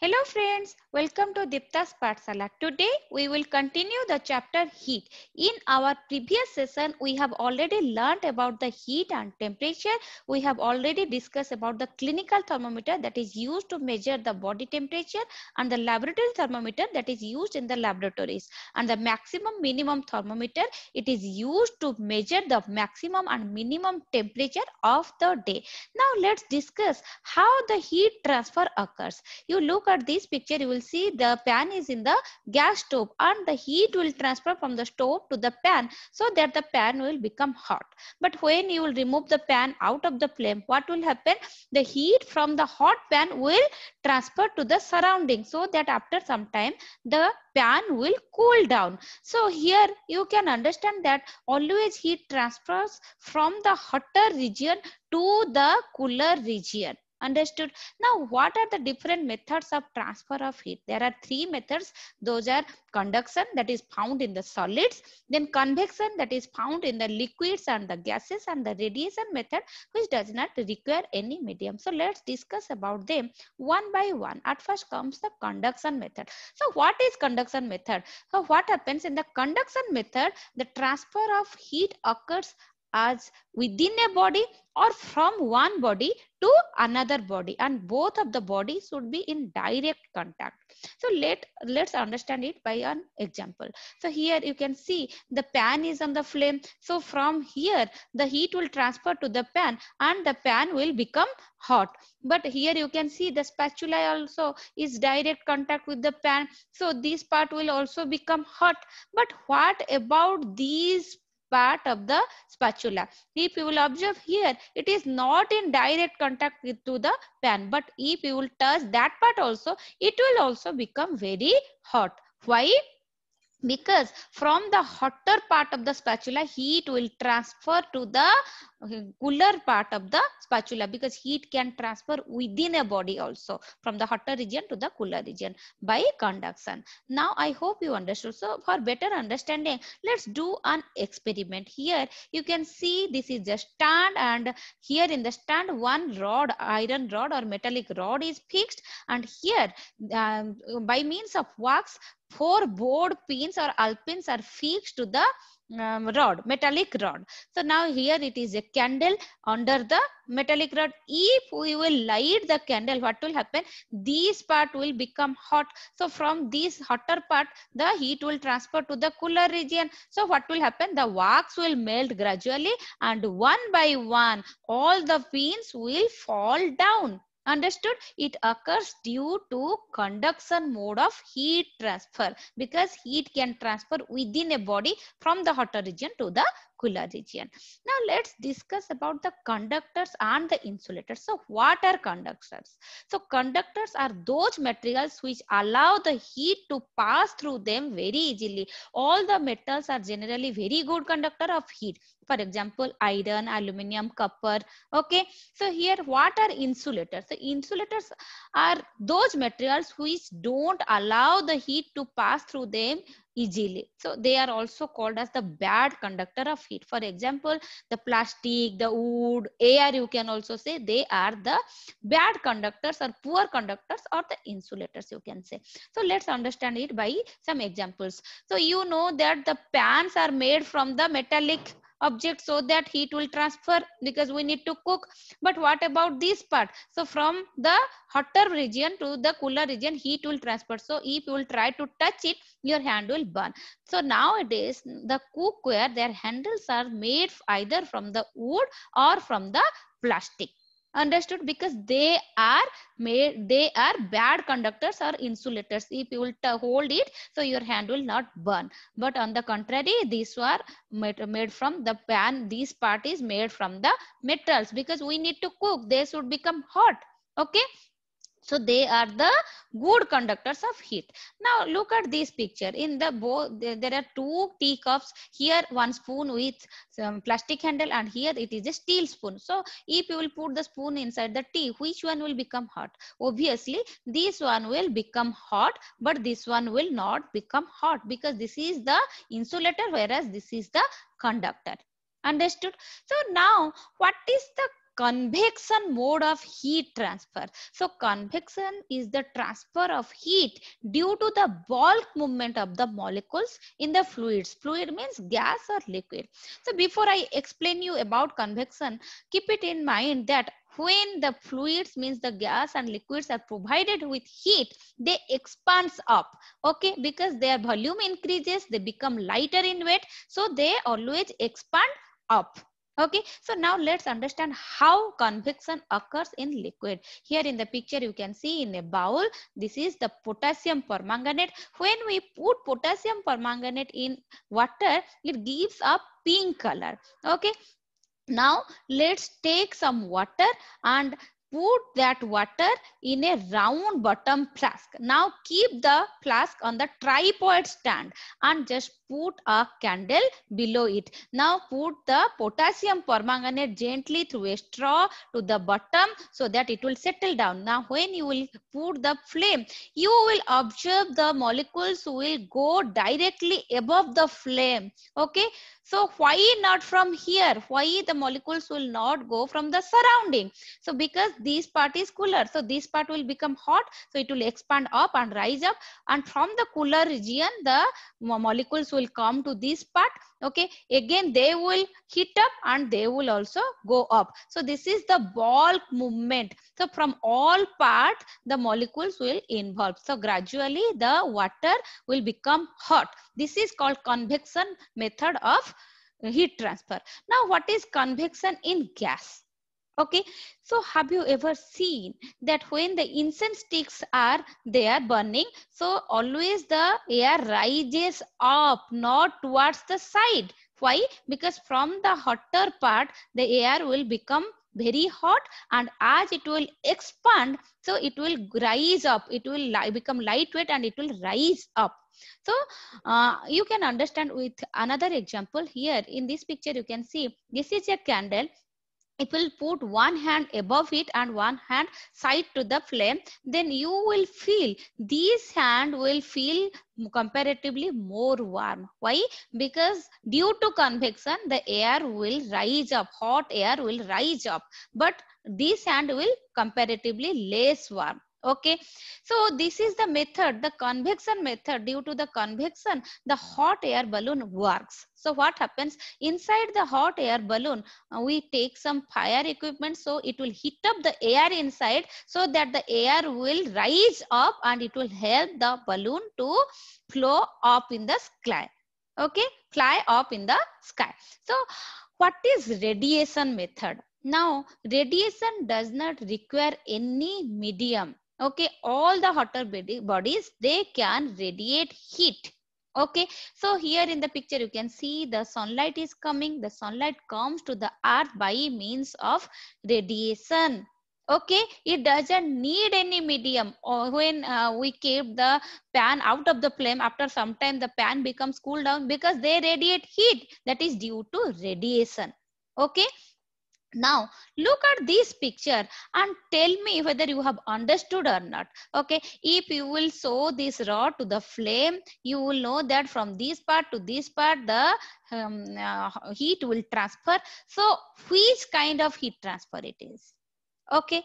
Hello friends, welcome to Dipta's Pathshala. Today we will continue the chapter heat. In our previous session we have already learnt about the heat and temperature. We have already discussed about the clinical thermometer that is used to measure the body temperature and the laboratory thermometer that is used in the laboratories. And the maximum minimum thermometer, it is used to measure the maximum and minimum temperature of the day. Now let's discuss how the heat transfer occurs. You look at this picture, you will see the pan is in the gas stove and the heat will transfer from the stove to the pan so that the pan will become hot. But when you will remove the pan out of the flame, what will happen? The heat from the hot pan will transfer to the surrounding so that after some time the pan will cool down. So here you can understand that always heat transfers from the hotter region to the cooler region. Understood? Now, what are the different methods of transfer of heat? There are three methods. Those are conduction, that is found in the solids, then convection, that is found in the liquids and the gases, and the radiation method, which does not require any medium. So let's discuss about them one by one. At first comes the conduction method. So what is conduction method? So what happens in the conduction method? The transfer of heat occurs as within a body or from one body to another body, and both of the bodies should be in direct contact. So let's understand it by an example. So here you can see the pan is on the flame. So from here the heat will transfer to the pan and the pan will become hot. But here you can see the spatula also is direct contact with the pan, so this part will also become hot. But what about these part of the spatula? If you will observe here, it is not in direct contact to the pan, but if you will touch that part also, it will also become very hot. Why? Because from the hotter part of the spatula, heat will transfer to the cooler part of the spatula, because heat can transfer within a body also from the hotter region to the cooler region by conduction. Now I hope you understood. So for better understanding, let's do an experiment. Here you can see this is the stand, and here in the stand one rod, iron rod or metallic rod is fixed, and here by means of wax, four board pins or alpins are fixed to the rod, metallic rod. So now here it is a candle under the metallic rod. If we will light the candle, what will happen? This part will become hot. So from this hotter part, the heat will transfer to the cooler region. So what will happen? The wax will melt gradually, and one by one all the pins will fall down. Understood? It occurs due to conduction mode of heat transfer, because heat can transfer within a body from the hotter region to the cooler region. Now let's discuss about the conductors and the insulators. So what are conductors? So conductors are those materials which allow the heat to pass through them very easily. All the metals are generally very good conductor of heat. For example, iron, aluminium, copper. Okay. So here what are insulators? The insulators are those materials which don't allow the heat to pass through them easily. So they are also called as the bad conductor of heat. For example, the plastic, the wood, air, you can also say they are the bad conductors or poor conductors or the insulators, you can say. So let's understand it by some examples. So you know that the pans are made from the metallic object so that heat will transfer, because we need to cook. But what about this part? So from the hotter region to the cooler region, heat will transfer. So if you will try to touch it, your hand will burn. So nowadays the cookware, their handles are made either from the wood or from the plastic. Understood? Because they are bad conductors or insulators. If you will hold it, so your hand will not burn. But on the contrary, these are made from the pan. This part is made from the metals, because we need to cook, they should become hot. Okay. So they are the good conductors of heat. Now look at this picture. In the bowl, there are two teacups. Here one spoon with some plastic handle, and here it is a steel spoon. So if you will put the spoon inside the tea, which one will become hot? Obviously this one will become hot, but this one will not become hot, because this is the insulator, whereas this is the conductor. Understood? So now what is the convection mode of heat transfer. So convection is the transfer of heat due to the bulk movement of the molecules in the fluids. Fluid means gas or liquid. So before I explain you about convection, keep it in mind that when the fluids means the gas and liquids are provided with heat, they expands up, okay, because their volume increases, they become lighter in weight, so they always expand up. Okay, so now let's understand how convection occurs in liquid. Here in the picture you can see in a bowl, this is the potassium permanganate. When we put potassium permanganate in water, it gives a pink color. Okay, now let's take some water and put that water in a round bottom flask. Now keep the flask on the tripod stand and just put a candle below it. Now put the potassium permanganate gently through a straw to the bottom so that it will settle down. Now when you will put the flame, you will observe the molecules will go directly above the flame. Okay, so why not from here? Why the molecules will not go from the surrounding? So because this part is cooler, so this part will become hot, so it will expand up and rise up, and from the cooler region the molecules will come to this part. Okay, again they will heat up and they will also go up. So this is the bulk movement. So from all parts the molecules will involve. So gradually the water will become hot. This is called convection method of heat transfer. Now what is convection in gas? Okay, so have you ever seen that when the incense sticks are there burning, so always the air rises up, not towards the side. Why? Because from the hotter part the air will become very hot, and as it will expand, so it will rise up, it will become lightweight and it will rise up. So you can understand with another example. Here in this picture you can see this is a candle. It will put one hand above it and one hand side to the flame, then you will feel this hand will feel comparatively more warm. Why? Because due to convection the air will rise up, hot air will rise up, but this hand will comparatively less warm. Okay, so this is the method, the convection method. Due to the convection the hot air balloon works. So what happens inside the hot air balloon, we take some fire equipment, so it will heat up the air inside so that the air will rise up and it will help the balloon to flow up in the sky. Okay, fly up in the sky. So what is radiation method? Now radiation does not require any medium. Okay, all the hotter bodies they can radiate heat. Okay, so here in the picture you can see the sunlight is coming. The sunlight comes to the earth by means of radiation. Okay, it doesn't need any medium. Or when we keep the pan out of the flame, after some time the pan becomes cool down because they radiate heat, that is due to radiation. Okay, now look at this picture and tell me whether you have understood or not. Okay, if you will show this rod to the flame, you will know that from this part to this part the heat will transfer. So which kind of heat transfer it is? Okay,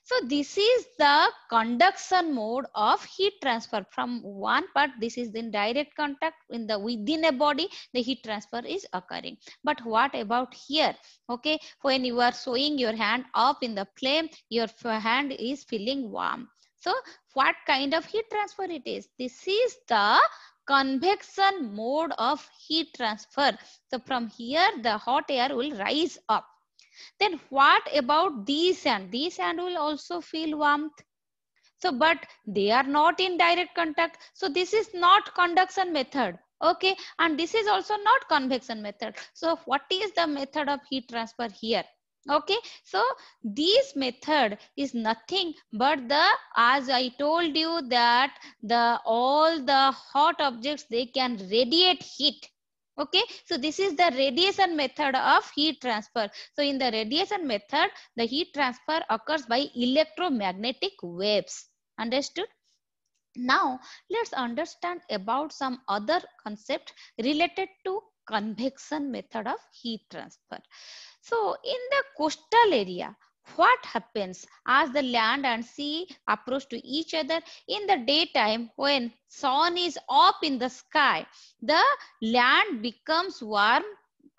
so this is the conduction mode of heat transfer from one part. This is in direct contact in the within a body, the heat transfer is occurring. But what about here? Okay, when you are showing your hand up in the flame, your hand is feeling warm. So what kind of heat transfer it is? This is the convection mode of heat transfer. So from here the hot air will rise up. Then what about these sand? These sand will also feel warmth. So, but they are not in direct contact. So this is not conduction method. Okay. And this is also not convection method. So what is the method of heat transfer here? Okay. So this method is nothing but the, as I told you that the all the hot objects, they can radiate heat. Okay, so this is the radiation method of heat transfer. So in the radiation method, the heat transfer occurs by electromagnetic waves. Understood? Now let's understand about some other concept related to convection method of heat transfer. So in the coastal area, what happens as the land and sea approach to each other in the daytime? When sun is up in the sky, the land becomes warm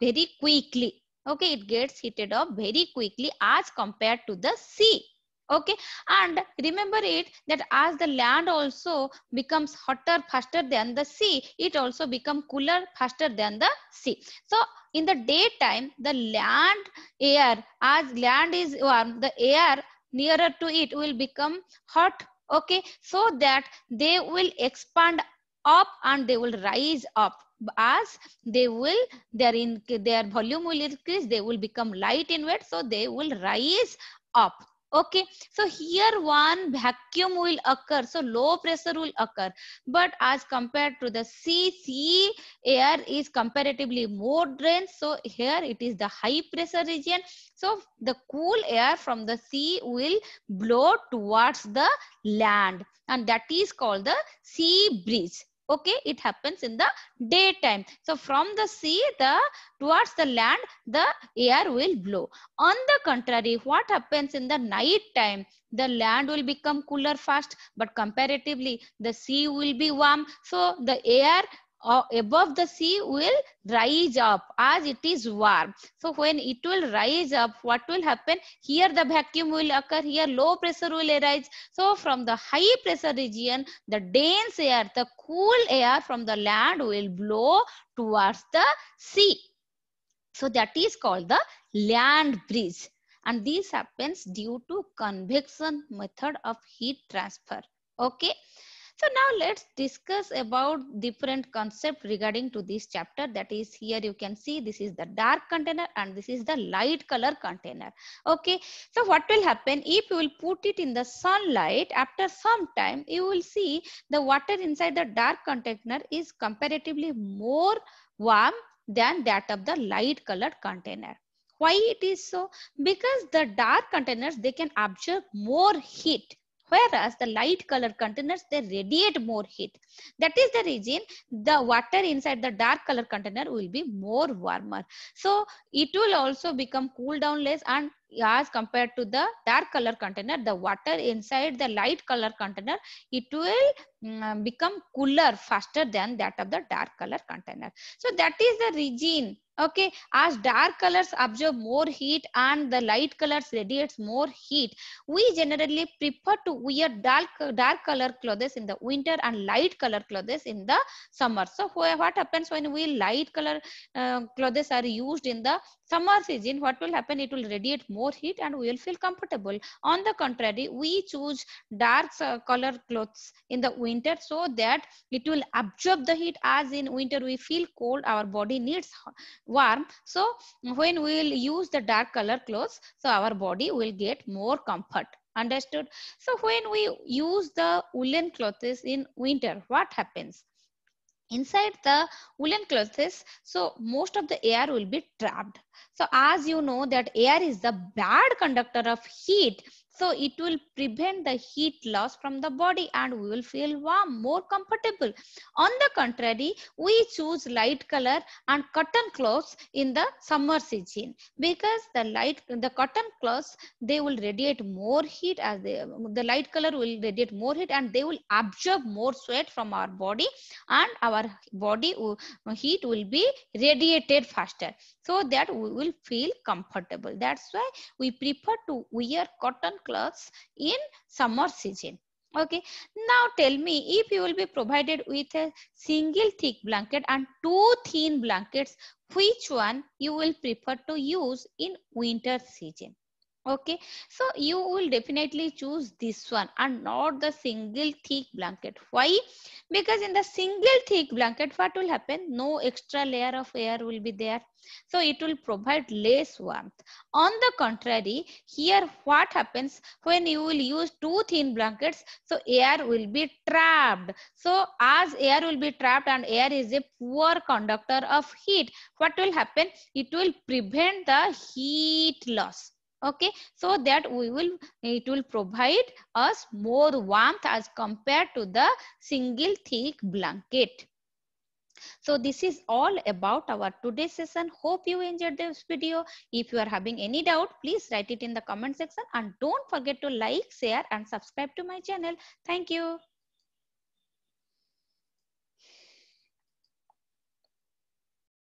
very quickly. Okay, it gets heated up very quickly as compared to the sea. Okay, and remember it that as the land also becomes hotter faster than the sea, it also become cooler faster than the sea. So in the daytime, the land air, as land is warm, the air nearer to it will become hot. Okay, so that they will expand up and they will rise up. As they will, their volume will increase, they will become light in weight, so they will rise up. Okay, so here one vacuum will occur, so low pressure will occur. But as compared to the sea air is comparatively more dense, so here it is the high pressure region. So the cool air from the sea will blow towards the land, and that is called the sea breeze. Okay, it happens in the daytime. So from the sea, towards the land, the air will blow. On the contrary, what happens in the night time? The land will become cooler fast, but comparatively the sea will be warm. So the air above the sea will rise up as it is warm. So when it will rise up, what will happen? Here the vacuum will occur, here low pressure will arise. So from the high pressure region, the dense air, the cool air from the land will blow towards the sea. So that is called the land breeze. And this happens due to convection method of heat transfer. Okay. So now let's discuss about different concept regarding to this chapter. That is, here you can see this is the dark container and this is the light color container. Okay. So what will happen if you will put it in the sunlight, after some time you will see the water inside the dark container is comparatively more warm than that of the light colored container. Why it is so? Because the dark containers, they can absorb more heat, whereas the light color containers, they radiate more heat. That is the reason the water inside the dark color container will be more warmer. So it will also become cool down less, and as compared to the dark color container, the water inside the light color container, it will become cooler faster than that of the dark color container. So that is the reason. Okay, as dark colors absorb more heat and the light colors radiates more heat, we generally prefer to wear dark color clothes in the winter and light color clothes in the summer. So what happens when we light color clothes are used in the summer season? What will happen? It will radiate more heat and we will feel comfortable. On the contrary, we choose dark color clothes in the winter so that it will absorb the heat. As in winter we feel cold, our body needs warm. So when we will use the dark color clothes, so our body will get more comfort. Understood? So when we use the woolen clothes in winter, what happens? Inside the woolen clothes, so most of the air will be trapped. So as you know that air is the bad conductor of heat, so it will prevent the heat loss from the body and we will feel warm, more comfortable. On the contrary, we choose light color and cotton clothes in the summer season, because the cotton clothes, they will radiate more heat, as the light color will radiate more heat and they will absorb more sweat from our body, and our body heat will be radiated faster, so that we will feel comfortable. That's why we prefer to wear cotton clothes in summer season. Okay, now tell me, if you will be provided with a single thick blanket and two thin blankets, which one you will prefer to use in winter season? Okay, so you will definitely choose this one and not the single thick blanket. Why? Because in the single thick blanket, what will happen? No extra layer of air will be there, so it will provide less warmth. On the contrary, here what happens when you will use two thin blankets? So air will be trapped. So as air will be trapped and air is a poor conductor of heat, what will happen? It will prevent the heat loss. Okay, so that it will provide us more warmth as compared to the single thick blanket. So this is all about our today's session. Hope you enjoyed this video. If you are having any doubt, please write it in the comment section and don't forget to like, share and subscribe to my channel. Thank you.